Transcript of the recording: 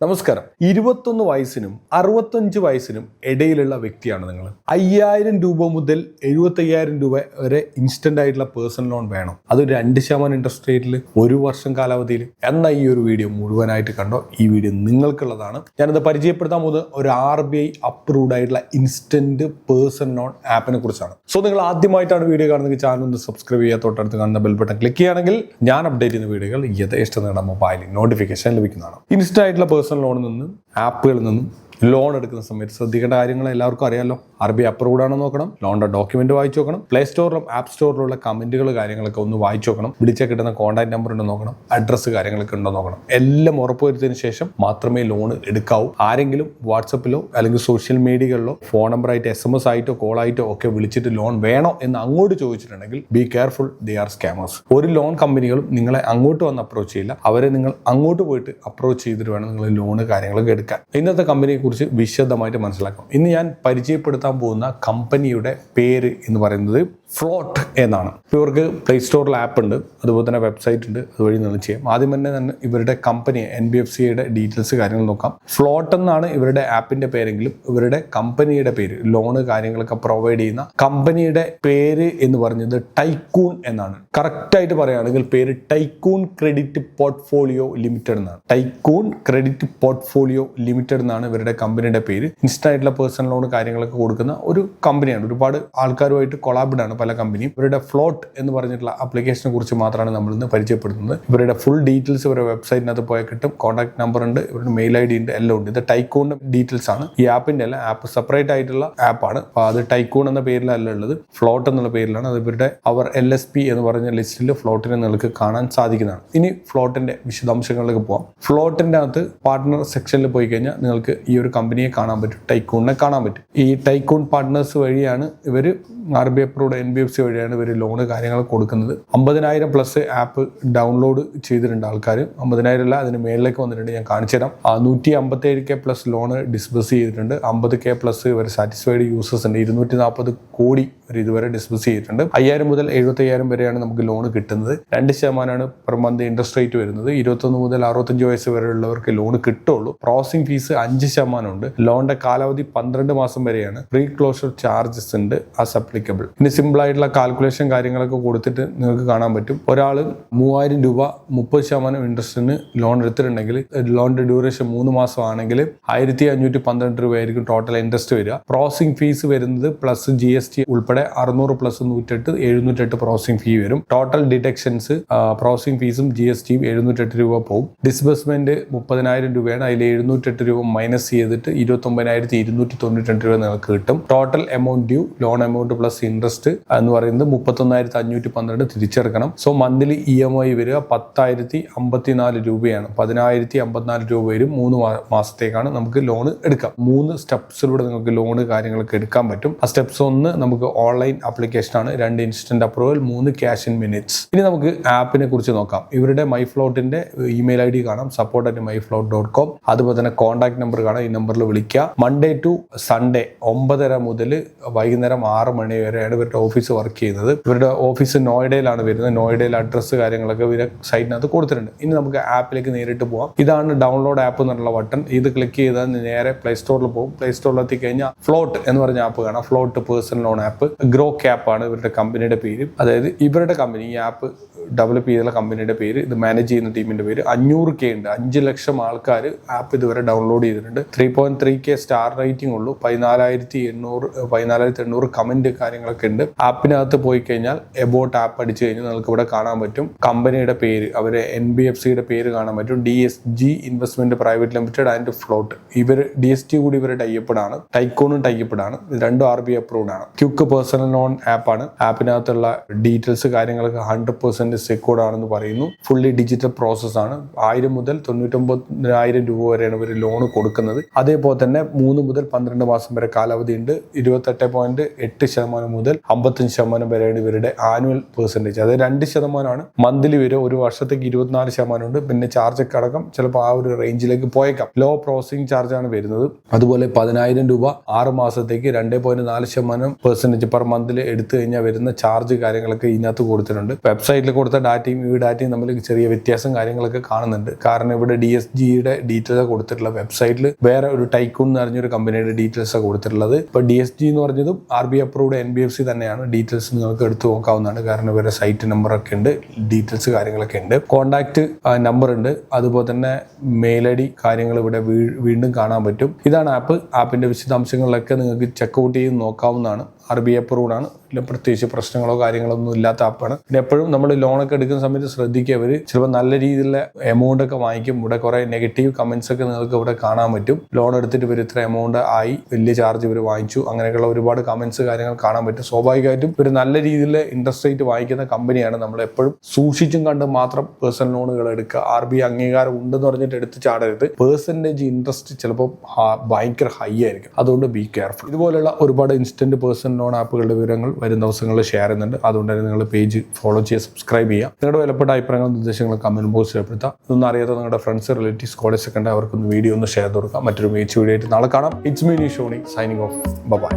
നമസ്കാരം. 21 വയസ്സിനും 65 വയസ്സിനും ഇടയിലുള്ള വ്യക്തിയാണ് നിങ്ങൾ. 5000 രൂപ മുതൽ 75,000 രൂപ വരെ ഇൻസ്റ്റന്റ് ആയിട്ടുള്ള പേഴ്സണൽ ലോൺ വേണം. അത് 2% ഇൻട്രസ്റ്റ് റേറ്റിൽ 1 വർഷം കാലാവധിയിൽ. എന്നാൽ ഈ ഒരു വീഡിയോ മുഴുവനായിട്ട് കണ്ടോ. ഈ വീഡിയോ നിങ്ങൾക്കുള്ളതാണ്. ഞാനത് പരിചയപ്പെടുത്താൻ പോകുന്നത് ഒരു RBI അപ്രൂവ്ഡ് ആയിട്ടുള്ള ഇൻസ്റ്റന്റ് പേഴ്സണൽ ലോൺ ആപ്പിനെ കുറിച്ചാണ്. സോ നിങ്ങൾ ആദ്യമായിട്ടാണ് വീഡിയോ കാണുന്നത്, ചാനൽ ഒന്ന് സബ്സ്ക്രൈബ് ചെയ്യുക, തൊട്ടടുത്ത് കാണുന്ന ബെൽ ബട്ടൺ ക്ലിക്ക് ചെയ്യുകയാണെങ്കിൽ ഞാൻ അപ്ഡേറ്റ് ചെയ്യുന്ന വീഡിയോകൾ യഥേഷ്ടം നിങ്ങളുടെ മൊബൈലിൽ നോട്ടിഫിക്കേഷൻ ലഭിക്കുന്നതാണ്. ഇൻസ്റ്റന്റ് ആയിട്ടുള്ള പേഴ്സണൽ ലോണിൽ നിന്ന്, ആപ്പുകളിൽ നിന്നും ലോൺ എടുക്കുന്ന സമയത്ത് ശ്രദ്ധിക്കേണ്ട കാര്യങ്ങൾ എല്ലാവർക്കും അറിയാമല്ലോ. RBI അപ്രൂവ്ഡ് ആണോ നോക്കണം, ലോണിന്റെ ഡോക്യുമെന്റ് വായിച്ചു നോക്കണം, പ്ലേ സ്റ്റോറിലും ആപ്പ് സ്റ്റോറിലുള്ള കമന്റുകൾ കാര്യങ്ങളൊക്കെ ഒന്ന് വായിച്ചു നോക്കണം, വിളിച്ചാൽ കിട്ടുന്ന കോൺടാക്ട് നമ്പർ ഉണ്ടോ നോക്കണം, അഡ്രസ്സ് കാര്യങ്ങളൊക്കെ ഉണ്ടോ നോക്കണം. എല്ലാം ഉറപ്പുവരുത്തിയതിനു ശേഷം മാത്രമേ ലോൺ എടുക്കാവൂ. ആരെങ്കിലും വാട്സപ്പിലോ അല്ലെങ്കിൽ സോഷ്യൽ മീഡിയകളിലോ ഫോൺ നമ്പറായിട്ട് SMS ആയിട്ടോ കോൾ ആയിട്ടോ ഒക്കെ വിളിച്ചിട്ട് ലോൺ വേണോ എന്ന് അങ്ങോട്ട് ചോദിച്ചിട്ടുണ്ടെങ്കിൽ be careful, they are scammers. ഒരു ലോൺ കമ്പനികളും നിങ്ങളെ അങ്ങോട്ട് വന്ന് അപ്രോച്ച് ചെയ്യില്ല. അവരെ നിങ്ങൾ അങ്ങോട്ട് പോയിട്ട് അപ്രോച്ച് ചെയ്തിട്ട് വേണം നിങ്ങൾ ലോണ് കാര്യങ്ങളൊക്കെ എടുക്കാൻ. ഇന്നത്തെ കമ്പനിയെ കുറിച്ച് വിശദമായിട്ട് മനസ്സിലാക്കാം. ഇന്ന് ഞാൻ പരിചയപ്പെടുത്താൻ പോകുന്ന കമ്പനിയുടെ പേര് എന്ന് പറയുന്നത് ഫ്ലോട്ട് എന്നാണ്. ഇവർക്ക് പ്ലേ സ്റ്റോറിൽ ആപ്പ് ഉണ്ട്, അതുപോലെ തന്നെ വെബ്സൈറ്റ് ഉണ്ട്, അതുവഴി നിങ്ങൾ ചെയ്യാം. ആദ്യം തന്നെ ഇവരുടെ കമ്പനി NBFCയുടെ ഡീറ്റെയിൽസ് കാര്യങ്ങൾ നോക്കാം. ഫ്ലോട്ട് എന്നാണ് ഇവരുടെ ആപ്പിന്റെ പേരെങ്കിലും ഇവരുടെ കമ്പനിയുടെ പേര്, ലോണ് കാര്യങ്ങളൊക്കെ പ്രൊവൈഡ് ചെയ്യുന്ന കമ്പനിയുടെ പേര് എന്ന് പറഞ്ഞത് ടൈക്കൂൺ എന്നാണ്. കറക്റ്റ് ആയിട്ട് പറയുകയാണെങ്കിൽ പേര് ടൈക്കൂൺ ക്രെഡിറ്റ് പോർട്ട്ഫോളിയോ ലിമിറ്റഡ് എന്നാണ്. ടൈക്കൂൺ ക്രെഡിറ്റ് പോർട്ട്ഫോളിയോ ലിമിറ്റഡ് എന്നാണ് ഇവരുടെ കമ്പനിയുടെ പേര്. ഇൻസ്റ്റന്റ് ആയിട്ടുള്ള പേഴ്സണൽ ലോൺ കാര്യങ്ങളൊക്കെ കൊടുക്കുന്ന ഒരു കമ്പനിയാണ്. ഒരുപാട് ആൾക്കാരുമായിട്ട് കൊളാബിഡ് ആണ് പല കമ്പനിയും. ഇവരുടെ ഫ്ലോട്ട് എന്ന് പറഞ്ഞിട്ടുള്ള ആപ്ലിക്കേഷനെ കുറിച്ച് മാത്രമാണ് നമ്മൾ ഇന്ന് പരിചയപ്പെടുത്തുന്നത്. ഇവരുടെ ഫുൾ ഡീറ്റെയിൽസ് ഇവരുടെ വെബ്സൈറ്റിനകത്ത് പോയാൽ കിട്ടും. കോൺടാക്ട് നമ്പർ ഉണ്ട്, ഇവരുടെ മെയിൽ ID ഉണ്ട്, എല്ലാം ഉണ്ട്. ഇത് ടൈക്കൂണിന്റെ ഡീറ്റെയിൽസ് ആണ്. ഈ ആപ്പിന്റെ അല്ല, ആപ്പ് സെപ്പറേറ്റ് ആയിട്ടുള്ള ആപ്പാണ്. അപ്പോൾ അത് ടൈക്കൂൺ എന്ന പേരിലല്ല ഉള്ളത്, ഫ്ലോട്ട് എന്നുള്ള പേരിലാണ്. അത് ഇവരുടെ അവർ LSP എന്ന് പറഞ്ഞ ലിസ്റ്റിൽ ഫ്ലോട്ടിനെ നിങ്ങൾക്ക് കാണാൻ സാധിക്കുന്നതാണ്. ഇനി ഫ്ലോട്ടിന്റെ വിശദാംശങ്ങളിലേക്ക് പോകാം. ഫ്ലോട്ടിന്റെ അകത്ത് പാർട്ട്ണർ സെക്ഷനിൽ പോയി കഴിഞ്ഞാൽ നിങ്ങൾക്ക് ഈ ഒരു കമ്പനിയെ കാണാൻ പറ്റും, ടൈക്കൂണിനെ കാണാൻ പറ്റും. ഈ ടൈക്കൂൺ പാർട്ട്നേഴ്സ് വഴിയാണ് ഇവർ RBI അപ്രൂവ്ഡ് NBFC വഴിയാണ് ഇവർ ലോണ് കാര്യങ്ങൾ കൊടുക്കുന്നത്. 50,000+ ആപ്പ് ഡൗൺലോഡ് ചെയ്തിട്ടുണ്ട് ആൾക്കാർ. 50,000 അല്ല, അതിന് മേളിലേക്ക് വന്നിട്ടുണ്ട്. ഞാൻ കാണിച്ചു തരാം. 157K+ ലോണ് ഡിസ്ബസ് ചെയ്തിട്ടുണ്ട്. 50K+ ഇവർ സാറ്റിസ്ഫൈഡ് യൂസേഴ്സ് ഉണ്ട്. 240 കോടി ഇതുവരെ ഡിസ്ബസ് ചെയ്തിട്ടുണ്ട്. 5,000 മുതൽ 75,000 വരെയാണ് നമുക്ക് ലോൺ കിട്ടുന്നത്. 2% പെർ മന്ത് ഇൻട്രസ്റ്റ് റേറ്റ് വരുന്നത്. 21 മുതൽ 65 വയസ്സ് വരെ ഉള്ളവർക്ക് ലോൺ കിട്ടുള്ളൂ. പ്രോസസിംഗ് ഫീസ് 5% ഉണ്ട്. ലോണിന്റെ കാലാവധി 12 മാസം വരെയാണ്. പ്രീ ക്ലോഷർ ചാർജസ് ഉണ്ട് ആസ് അപ്ലിക്കബിൾ. ഇനി സിമ്പിൾ ആയിട്ടുള്ള കാൽക്കുലേഷൻ കാര്യങ്ങളൊക്കെ കൊടുത്തിട്ട് നിങ്ങൾക്ക് കാണാൻ പറ്റും. ഒരാൾ 3,000 രൂപ 30% ഇൻട്രസ്റ്റിന് ലോൺ എടുത്തിട്ടുണ്ടെങ്കിൽ ലോണിന്റെ ഡ്യൂറേഷൻ 3 മാസം ആണെങ്കിൽ 1,512 രൂപയായിരിക്കും ടോട്ടൽ ഇൻട്രസ്റ്റ് വരിക. പ്രോസസിംഗ് ഫീസ് വരുന്നത് പ്ലസ് GST ഉൾപ്പെടെ 600 + 108 708 പ്രോസസിംഗ് ഫീ വരും. ടോട്ടൽ ഡിഡക്ഷൻസ് പ്രോസസിംഗ് ഫീസും GSTയും 708 രൂപ പോകും. ഡിസ്ബഴ്സ്മെന്റ് 30,000 രൂപയാണ്. അതിൽ 708 രൂപ മൈനസ് ചെയ്തിട്ട് 29,292 രൂപ നിങ്ങൾക്ക് കിട്ടും. Total amount due, loan amount plus interest എന്ന് പറയുന്നത് 31,512 തിരിച്ചെടുക്കണം. സോ മന്ത്ലി EMI വരിക 10,054 രൂപയാണ്. 10,054 രൂപ വരും. 3 മാസത്തേക്കാണ് നമുക്ക് ലോൺ എടുക്കാം. 3 സ്റ്റെപ്സിലൂടെ നിങ്ങൾക്ക് ലോണ് കാര്യങ്ങളൊക്കെ എടുക്കാൻ പറ്റും. ആ സ്റ്റെപ്സ് 1 നമുക്ക് ഓൺലൈൻ ആപ്ലിക്കേഷൻ ആണ്, 2 instant approval, 3 cash in minutes. ഇനി നമുക്ക് ആപ്പിനെ കുറിച്ച് നോക്കാം. ഇവരുടെ മൈഫ്ലോട്ടിന്റെ ഇമെയിൽ ID കാണാം, support@myfloat.com. അതുപോലെ തന്നെ കോൺടാക്ട് നമ്പർ കാണാം, ഈ നമ്പറിൽ വിളിക്കുക. മൺഡേ ടു സൺഡേ 9:30 മുതൽ വൈകുന്നേരം 6 മണി വരെയാണ് ഇവരുടെ ഓഫീസ് വർക്ക് ചെയ്യുന്നത്. ഇവരുടെ ഓഫീസ് നോയിഡയിലാണ് വരുന്നത്. നോയിഡയിൽ അഡ്രസ്സ് കാര്യങ്ങളൊക്കെ ഇവരുടെ സൈറ്റിനകത്ത് കൊടുത്തിട്ടുണ്ട്. ഇനി നമുക്ക് ആപ്പിലേക്ക് നേരിട്ട് പോകാം. ഇതാണ് ഡൗൺലോഡ് ആപ്പ് എന്നുള്ള ബട്ടൺ. ഇത് ക്ലിക്ക് ചെയ്താൽ നേരെ പ്ലേ സ്റ്റോറിൽ പോകും. പ്ലേ സ്റ്റോറിൽ എത്തിക്കഴിഞ്ഞാൽ ഫ്ലോട്ട് എന്ന് പറഞ്ഞ ആപ്പ് കാണാം. Float personal loan app. Grow cap ആണ് ഇവരുടെ കമ്പനിയുടെ പേര്. അതായത് ഇവരുടെ കമ്പനി, ഈ ആപ്പ് ഡെവലപ്പ് ചെയ്തുള്ള കമ്പനിയുടെ പേര്, ഇത് മാനേജ് ചെയ്യുന്ന ടീമിന്റെ പേര്. 500K ഉണ്ട്. 5 ലക്ഷം ആൾക്കാർ ആപ്പ് ഇതുവരെ ഡൗൺലോഡ് ചെയ്തിട്ടുണ്ട്. 3.3K സ്റ്റാർ റേറ്റിംഗ് ഉള്ളൂ. 14,800 കമന്റ് കാര്യങ്ങളൊക്കെ ഉണ്ട്. ആപ്പിനകത്ത് പോയി കഴിഞ്ഞാൽ എബൌട്ട് ആപ്പ് അടിച്ചു കഴിഞ്ഞാൽ നിങ്ങൾക്ക് ഇവിടെ കാണാൻ പറ്റും കമ്പനിയുടെ പേര്, അവരെ NBFCയുടെ പേര് കാണാൻ പറ്റും. DSG investment private limited and float. ഇവർ DST കൂടി ഇവർ ടൈപ്പഡാണ്. ടൈക്കൂണും ടൈപ്പഡാണ്. ഇത് രണ്ടും RBI അപ്രൂവ്ഡ് ആണ്. ക്വിക്ക് പേഴ്സണൽ ലോൺ ആപ്പാണ്. ആപ്പിനകത്തുള്ള ഡീറ്റെയിൽസ് കാര്യങ്ങളൊക്കെ 100% സെക്യൂർഡ് ആണെന്ന് പറയുന്നു. ഫുള്ളി ഡിജിറ്റൽ പ്രോസസ് ആണ്. 1,000 മുതൽ 99,000 രൂപ വരെയാണ് ഇവർ ലോൺ കൊടുക്കുന്നത്. അതേപോലെ തന്നെ 3 മുതൽ 12 മാസം വരെ കാലാവധി ഉണ്ട്. 28.8% മുതൽ 55% വരെയാണ് ഇവരുടെ ആനുവൽ പെർസെൻറ്റേജ്. അതായത് 2% മന്ത്ലി വരും. ഒരു വർഷത്തേക്ക് 24% ഉണ്ട്. പിന്നെ ചാർജ് ഒക്കെ അടക്കം ചിലപ്പോൾ ആ ഒരു റേഞ്ചിലേക്ക് പോയേക്കാം. ലോ പ്രോസസിംഗ് ചാർജ് ആണ് വരുന്നത്. അതുപോലെ 10,000 രൂപ 6 മാസത്തേക്ക് 2.4% പെർ മന്തിൽ എടുത്തു കഴിഞ്ഞാൽ വരുന്ന ചാർജ് കാര്യങ്ങളൊക്കെ ഇതിനകത്ത് കൊടുത്തിട്ടുണ്ട്. വെബ്സൈറ്റിൽ കൊടുത്ത ഡാറ്റയും ഈ ഡാറ്റയും തമ്മിൽ ചെറിയ വ്യത്യാസം കാര്യങ്ങളൊക്കെ കാണുന്നുണ്ട്. കാരണം ഇവിടെ DSGയുടെ ഡീറ്റെയിൽസ് കൊടുത്തിട്ടുള്ള വെബ്സൈറ്റിൽ വേറെ ഒരു ടൈക്കൂൺ എന്ന് പറഞ്ഞൊരു കമ്പനിയുടെ ഡീറ്റെയിൽസ് കൊടുത്തിട്ടുള്ളത്. ഇപ്പോൾ DSG എന്ന് പറഞ്ഞതും RBI അപ്രൂവ്ഡ് NBFC തന്നെയാണ്. ഡീറ്റെയിൽസ് നിങ്ങൾക്ക് എടുത്ത് നോക്കാവുന്നതാണ്. കാരണം ഇവരുടെ സൈറ്റ് നമ്പറൊക്കെ ഉണ്ട്, ഡീറ്റെയിൽസ് കാര്യങ്ങളൊക്കെ ഉണ്ട്, കോൺടാക്ട് നമ്പർ ഉണ്ട്, അതുപോലെ തന്നെ മെയിൽ ID കാര്യങ്ങൾ ഇവിടെ വീണ്ടും കാണാൻ പറ്റും. ഇതാണ് ആപ്പിന്റെ വിശദാംശങ്ങളിലൊക്കെ നിങ്ങൾക്ക് ചെക്കൗട്ട് ചെയ്ത് നോക്കാവുന്നതാണ്. RBI അപ്രൂവ്ഡ് ആണ്. പ്രത്യേകിച്ച് പ്രശ്നങ്ങളോ കാര്യങ്ങളൊന്നും ഇല്ലാത്ത ആപ്പാണ്. പിന്നെ എപ്പോഴും നമ്മൾ ലോണൊക്കെ എടുക്കുന്ന സമയത്ത് ശ്രദ്ധിക്കുക, അവർ ചിലപ്പോൾ നല്ല രീതിയിലുള്ള എമൗണ്ട് ഒക്കെ വാങ്ങിക്കും. ഇവിടെ കുറെ നെഗറ്റീവ് കമന്റ്സ് ഒക്കെ നിങ്ങൾക്ക് ഇവിടെ കാണാൻ പറ്റും. ലോൺ എടുത്തിട്ട് ഇവർ ഇത്ര എമൗണ്ട് ആയി, വലിയ ചാർജ് ഇവർ വാങ്ങിച്ചു, അങ്ങനെയൊക്കെയുള്ള ഒരുപാട് കമന്റ്സ് കാര്യങ്ങൾ കാണാൻ പറ്റും. സ്വാഭാവികമായിട്ടും ഒരു നല്ല രീതിയിൽ ഇൻട്രസ്റ്റ് റേറ്റ് വാങ്ങിക്കുന്ന കമ്പനിയാണ്. നമ്മൾ എപ്പോഴും സൂക്ഷിച്ചും കണ്ട് മാത്രം പേഴ്സണൽ ലോണുകൾ എടുക്കുക. RBI അംഗീകാരം ഉണ്ടെന്ന് പറഞ്ഞിട്ട് എടുത്ത് ചാടരുത്. പെർസെൻറ്റേജ് ഇൻട്രസ്റ്റ് ചിലപ്പോൾ ഭയങ്കര ഹൈ ആയിരിക്കും. അതുകൊണ്ട് ബി കെയർഫുൾ. ഇതുപോലുള്ള ഒരുപാട് ഇൻസ്റ്റന്റ് പേഴ്സണൽ ലോൺ ആപ്പുകളുടെ വിവരങ്ങൾ വരും ദിവസങ്ങളിൽ ഷെയർ ചെയ്യുന്നുണ്ട്. അതുകൊണ്ട് തന്നെ നിങ്ങൾ പേജ് ഫോളോ ചെയ്യുക, സബ്സ്ക്രൈബ് ചെയ്യുക. നിങ്ങളുടെ വിലപ്പെട്ട അഭിപ്രായങ്ങളും നിർദ്ദേശങ്ങളും കമന്റ് ബോക്സിൽ രേഖപ്പെടുത്തുക. ഇതൊന്നും അറിയാത്ത നിങ്ങളുടെ ഫ്രണ്ട്സ്, റിലേറ്റീവ്സ്, കോളേജ് ഒക്കെ ഉണ്ട്, അവർക്കൊന്ന് വീഡിയോ ഒന്ന് ഷെയർ കൊടുക്കുക. മറ്റൊരു വീഡിയോ ആയിട്ട് നാളെ കാണാം. It's me Shoni signing off. By.